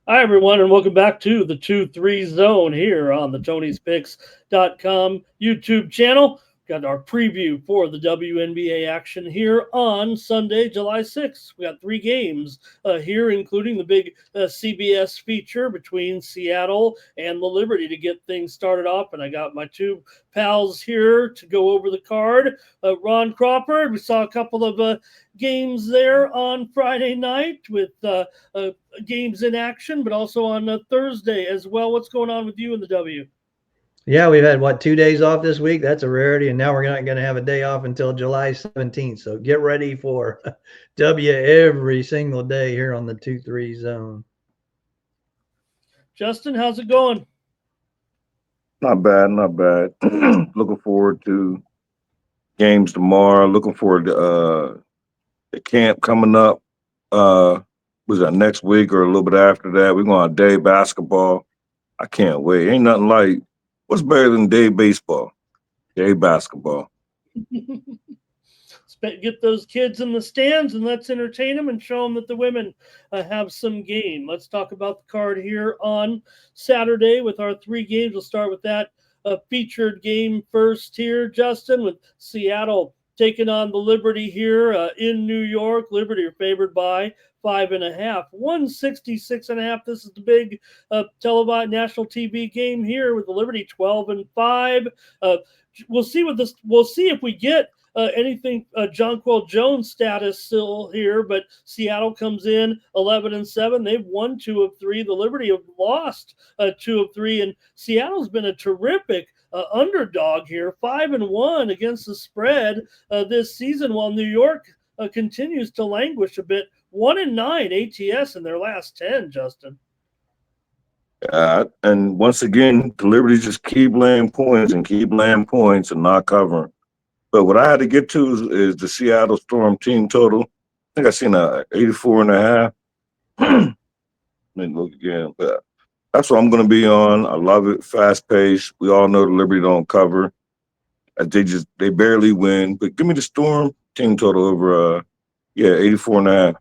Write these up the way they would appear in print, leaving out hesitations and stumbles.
Hi, everyone, and welcome back to the 2-3 Zone here on the Tony'sPicks.com YouTube channel. Got our preview for the WNBA action here on Sunday, July 6th. We got three games here, including the big CBS feature between Seattle and the Liberty to get things started off. And I got my two pals here to go over the card. Ron Crawford, we saw a couple of games there on Friday night with games in action, but also on Thursday as well. What's going on with you in the W? Yeah, we've had 2 days off this week. That's a rarity, and now we're not going to have a day off until July 17th. So get ready for W every single day here on the 2-3 zone. Justin, how's it going? Not bad, not bad. Looking forward to games tomorrow. Looking forward to the camp coming up. Was that next week or a little bit after that? We're going to day basketball. I can't wait. Ain't nothing like what's better than day baseball? Day basketball. Get those kids in the stands and let's entertain them and show them that the women have some game. Let's talk about the card here on Saturday with our three games. We'll start with that featured game first here, Justin, with Seattle taking on the Liberty here in New York. Liberty are favored by 5.5, 166.5. This is the big televised national TV game here with the Liberty 12-5. We'll see what this. We'll see if we get anything Jonquel Jones status still here, but Seattle comes in 11-7. They've won 2 of 3. The Liberty have lost 2 of 3, and Seattle's been a terrific underdog here, 5-1 against the spread this season, while New York continues to languish a bit. 1-9 ATS in their last 10. Justin. And once again, the Liberty just keep laying points and not covering. But what I had to get to is the Seattle Storm team total. I think I seen a 84.5. Let me look again. But that's what I'm going to be on. I love it. Fast pace. We all know the Liberty don't cover. They barely win. But give me the Storm team total over 84.5.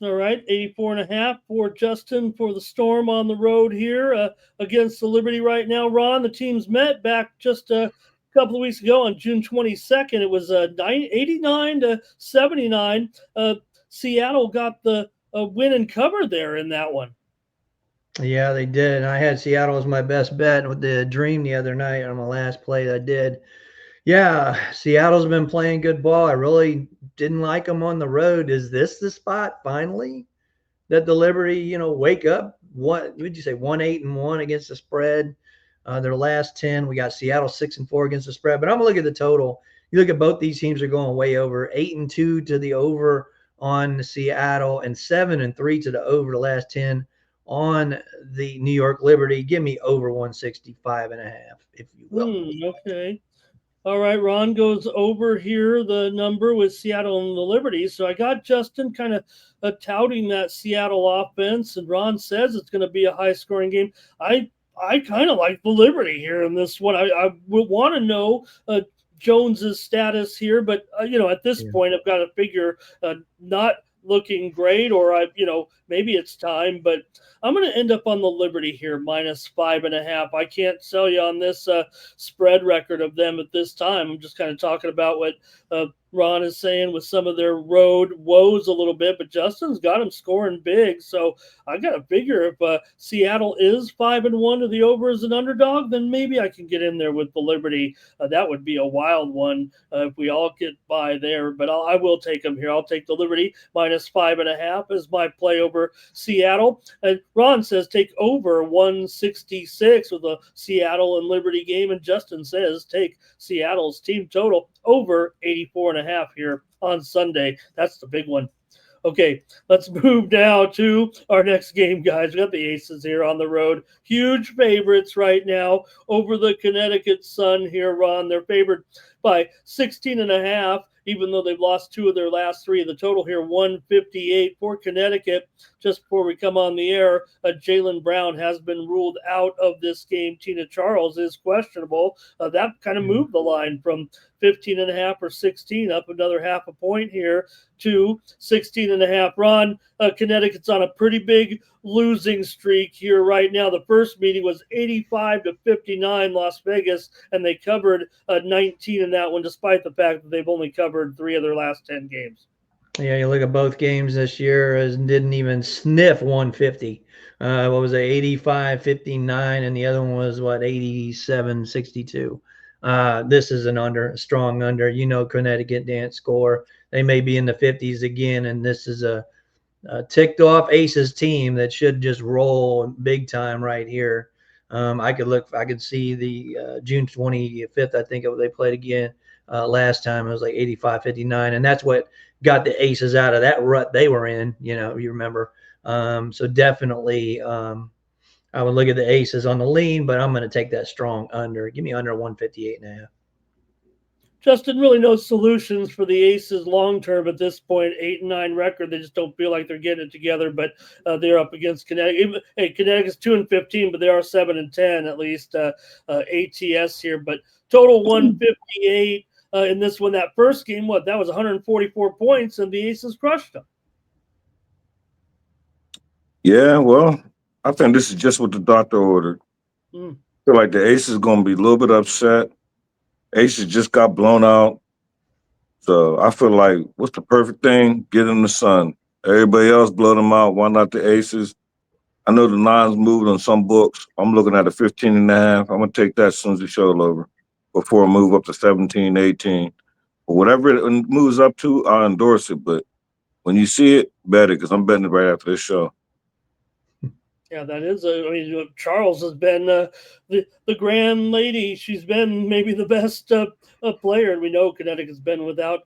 All right, 84.5 for Justin for the Storm on the road here against the Liberty right now. Ron, the teams met back just a couple of weeks ago on June 22nd. It was 89-79. Seattle got the win and cover there in that one. Yeah, they did. And I had Seattle as my best bet with the dream the other night on my last play that I did. Yeah, Seattle's been playing good ball. I really didn't like them on the road. Is this the spot finally that the Liberty, wake up? What would you say? 1-8-1 against the spread. Their last 10, we got Seattle 6-4 against the spread. But I'm gonna look at the total. You look at both these teams are going way over. 8-2 to the over on Seattle and 7-3 to the over the last 10 on the New York Liberty. Give me over 165.5, if you will. Okay. All right, Ron goes over here the number with Seattle and the Liberty. So I got Justin kind of touting that Seattle offense, and Ron says it's going to be a high-scoring game. I kind of like the Liberty here in this one. I would want to know Jones's status here, but at this point, I've got to figure not looking great, or maybe it's time, but I'm going to end up on the Liberty here, -5.5. I can't sell you on this spread record of them at this time. I'm just kind of talking about what Ron is saying with some of their road woes a little bit, but Justin's got him scoring big. So I got to figure if Seattle is 5-1 to the over as an underdog, then maybe I can get in there with the Liberty. That would be a wild one if we all get by there, but I will take them here. I'll take the Liberty -5.5 as my play over Seattle. Ron says take over 166 with a Seattle and Liberty game, and Justin says take Seattle's team total over 84.5 here on Sunday. That's the big one. Okay, let's move now to our next game, guys. We got the Aces here on the road. Huge favorites right now over the Connecticut Sun here, Ron. They're favored by 16.5, even though they've lost 2 of their last 3. The total here, 158 for Connecticut. Just before we come on the air, Jaylen Brown has been ruled out of this game. Tina Charles is questionable. That kind of moved the line from 15.5 or 16, up another half a point here to 16.5. Ron, Connecticut's on a pretty big losing streak here right now. The first meeting was 85-59 Las Vegas, and they covered 19 in that one, despite the fact that they've only covered 3 of their last 10 games. Yeah, you look at both games this year, as didn't even sniff 150. What was it, 85-59, and the other one was what, 87-62. This is an under, a strong under. You know, Connecticut didn't score. They may be in the 50s again, and this is a ticked off Aces team that should just roll big time right here. I could see the June 25th, I think they played again last time. It was like 85-59, and that's what got the Aces out of that rut they were in. You know, you remember. So definitely, I would look at the Aces on the lean, but I'm going to take that strong under. Give me under 158.5. Justin, really no solutions for the Aces long term at this point. 8-9 record. They just don't feel like they're getting it together. But they're up against Connecticut. Hey, Connecticut's 2-15, but they are 7-10 at least ATS here. But total 158 in this one. That first game, that was 144 points, and the Aces crushed them. Yeah, well, I think this is just what the doctor ordered. I feel like the Aces is going to be a little bit upset. Aces just got blown out. So I feel like, what's the perfect thing? Get in the sun. Everybody else blow them out. Why not the Aces? I know the lines moved on some books. I'm looking at a 15.5. I'm going to take that as soon as the show's over before I move up to 17, 18. But whatever it moves up to, I'll endorse it. But when you see it, bet it, because I'm betting it right after this show. Yeah, that is. Charles has been the grand lady. She's been maybe the best player, and we know Connecticut's been without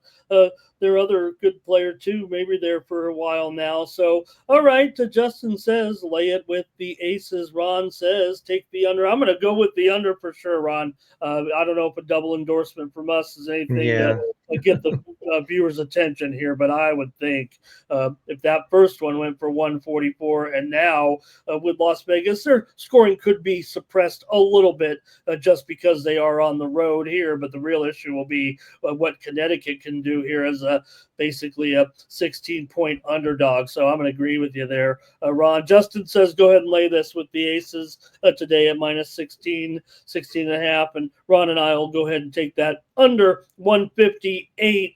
their other good player too. Maybe there for a while now. So, all right, Justin says lay it with the Aces. Ron says take the under. I'm going to go with the under for sure, Ron. I don't know if a double endorsement from us is anything to get the viewers' attention here, but I would think if that first one went for 144, and now with Las Vegas, their scoring could be suppressed a little bit just because they are on the road here. But the real issue will be what Connecticut can do here as basically a 16-point underdog. So I'm going to agree with you there, Ron. Justin says go ahead and lay this with the Aces today at minus 16, 16.5. And Ron and I will go ahead and take that under 158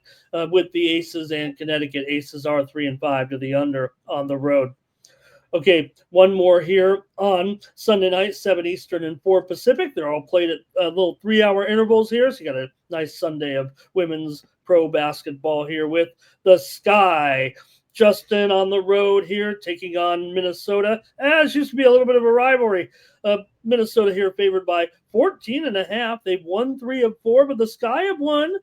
with the Aces and Connecticut. Aces are 3-5 to the under on the road. Okay, one more here on Sunday night, 7 Eastern and 4 Pacific. They're all played at little 3-hour intervals here. So you got a nice Sunday of women's pro basketball here with the Sky. Justin on the road here, taking on Minnesota. As used to be a little bit of a rivalry. Minnesota here favored by 14.5. They've won 3 of 4, but the Sky have won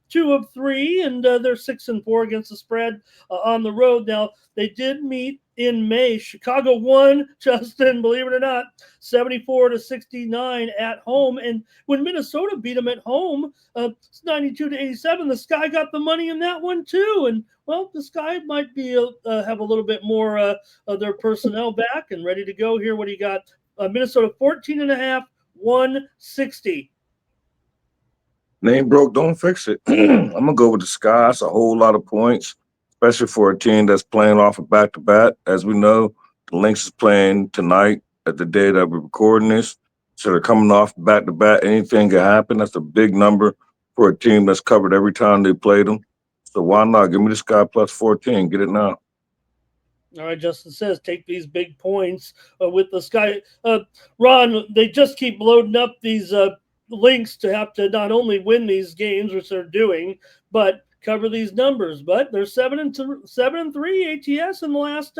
2 of 3, and they're 6-4 against the spread on the road. Now, they did meet in May. Chicago won, Justin, believe it or not, 74-69 at home. And when Minnesota beat them at home, 92-87, the Sky got the money in that one too. And well, the Sky might be have a little bit more of their personnel back and ready to go here. What do you got? Minnesota 14.5, 160. Name broke, don't fix it. I'm going to go with the Sky. It's a whole lot of points, especially for a team that's playing off of back-to-back. As we know, the Lynx is playing tonight at the day that we're recording this. So they're coming off back-to-back. Anything can happen. That's a big number for a team that's covered every time they play them. So why not? Give me the Sky plus 14. Get it now. All right, Justin says take these big points with the Sky. Ron, they just keep loading up these Lynx to have to not only win these games, which they're doing, but cover these numbers. But they're 7-3 ATS in the last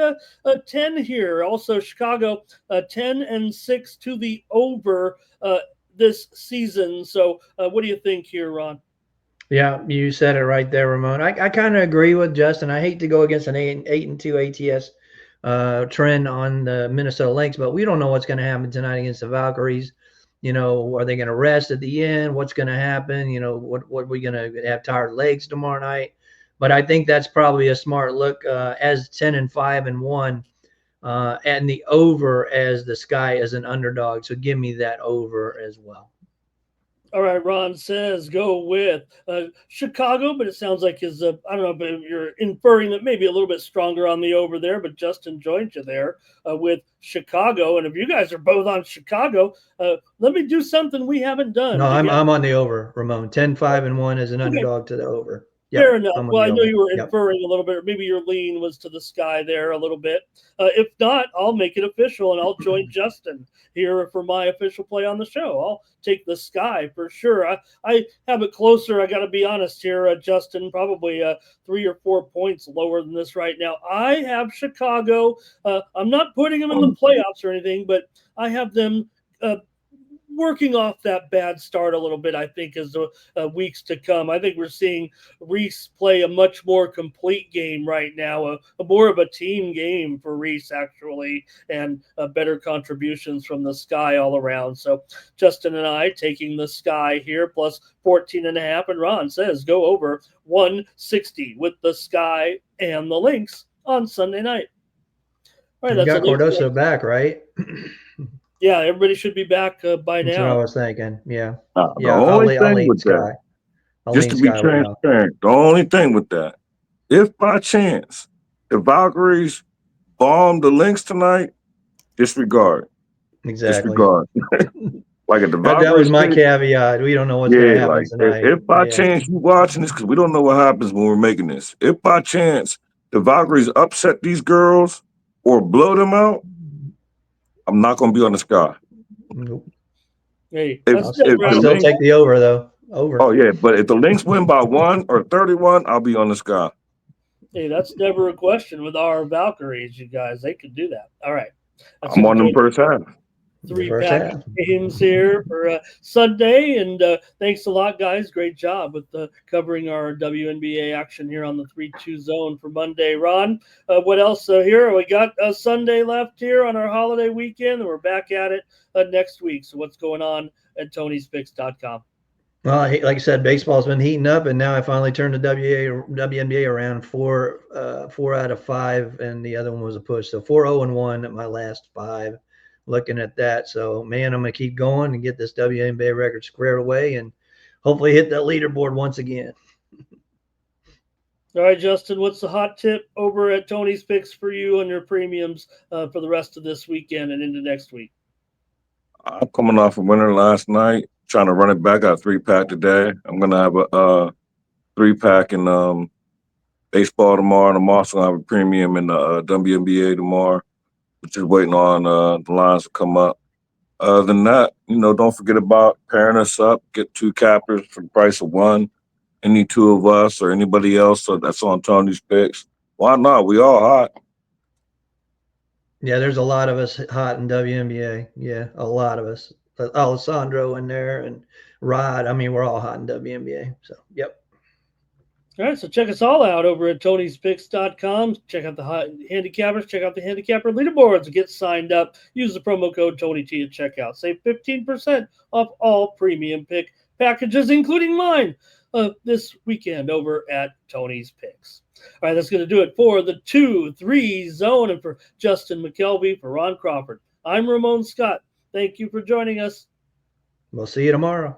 10 here. Also, Chicago 10-6 to the over this season. So, what do you think here, Ron? Yeah, you said it right there, Ramon. I kind of agree with Justin. I hate to go against an 8-2 ATS trend on the Minnesota Lynx, but we don't know what's going to happen tonight against the Valkyries. You know, are they going to rest at the end? What's going to happen? You know, what are we going to have tired legs tomorrow night? But I think that's probably a smart look as 10-5 and 1, and the over as the Sky as an underdog. So give me that over as well. All right, Ron says go with Chicago, but it sounds like his, I don't know, but you're inferring that maybe a little bit stronger on the over there, but Justin joined you there with Chicago. And if you guys are both on Chicago, let me do something we haven't done. No, I'm on the over, Ramon. 10-5-1 is an underdog to the over. Yep, Fair enough. I'm on Well, the I know over. you were Yep. inferring a little bit, or maybe your lean was to the sky there a little bit. If not, I'll make it official and I'll join Justin here for my official play on the show. I'll take the sky for sure. I have it closer. I got to be honest here, Justin, probably 3 or 4 points lower than this right now. I have Chicago. I'm not putting them in the playoffs or anything, but I have them working off that bad start a little bit, I think, as the weeks to come. I think we're seeing Reese play a much more complete game right now, a more of a team game for Reese, actually, and better contributions from the sky all around. So Justin and I taking the sky here, plus 14.5, and Ron says go over 160 with the sky and the Lynx on Sunday night. All right, you got Cardoso back, right? Yeah, everybody should be back by now. That's what I was thinking. Yeah. The only thing with that, just to be transparent, the only thing with that, if by chance the Valkyries bomb the Lynx tonight, disregard. Exactly. Disregard. Like at the Valkyries, that was my caveat. We don't know what's going to happen tonight. If by chance you watching this, because we don't know what happens when we're making this. If by chance the Valkyries upset these girls or blow them out, I'm not going to be on the sky. Nope. Hey, I'll still take the over, though. Over. Oh, yeah. But if the Lynx win by 1 or 31, I'll be on the sky. Hey, that's never a question with our Valkyries, you guys. They could do that. All right. I'm on them first half. 3-pack games here for Sunday. And thanks a lot, guys. Great job with covering our WNBA action here on the 3-2 zone for Monday. Ron, what else here? We got Sunday left here on our holiday weekend, and we're back at it next week. So what's going on at Tony'sPicks.com? Well, like I said, baseball's been heating up, and now I finally turned the WNBA around 4 out of 5, and the other one was a push. So 4-0-1 at my last 5. Looking at that. So, man, I'm going to keep going and get this WNBA record squared away and hopefully hit that leaderboard once again. All right, Justin, what's the hot tip over at Tony's Picks for you and your premiums for the rest of this weekend and into next week? I'm coming off a winner last night, trying to run it back. I got 3-pack today. I'm going to have a 3-pack in baseball tomorrow, and I'm also going to have a premium in the WNBA tomorrow. Just waiting on the lines to come up. Other than that, don't forget about pairing us up. Get 2 cappers for the price of 1. Any 2 of us or anybody else that's on Tony's Picks. Why not? We all hot. Yeah, there's a lot of us hot in WNBA. Yeah, a lot of us. Alessandro in there and Rod. I mean, we're all hot in WNBA. So, yep. All right, so check us all out over at Tony'sPicks.com. Check out the hot handicappers. Check out the handicapper leaderboards. Get signed up. Use the promo code TonyT at checkout. Save 15% off all premium pick packages, including mine, this weekend over at Tony's Picks. All right, that's going to do it for the 2-3 zone. And for Justin Mcelvy, for Ron Crawford, I'm Ramon Scott. Thank you for joining us. We'll see you tomorrow.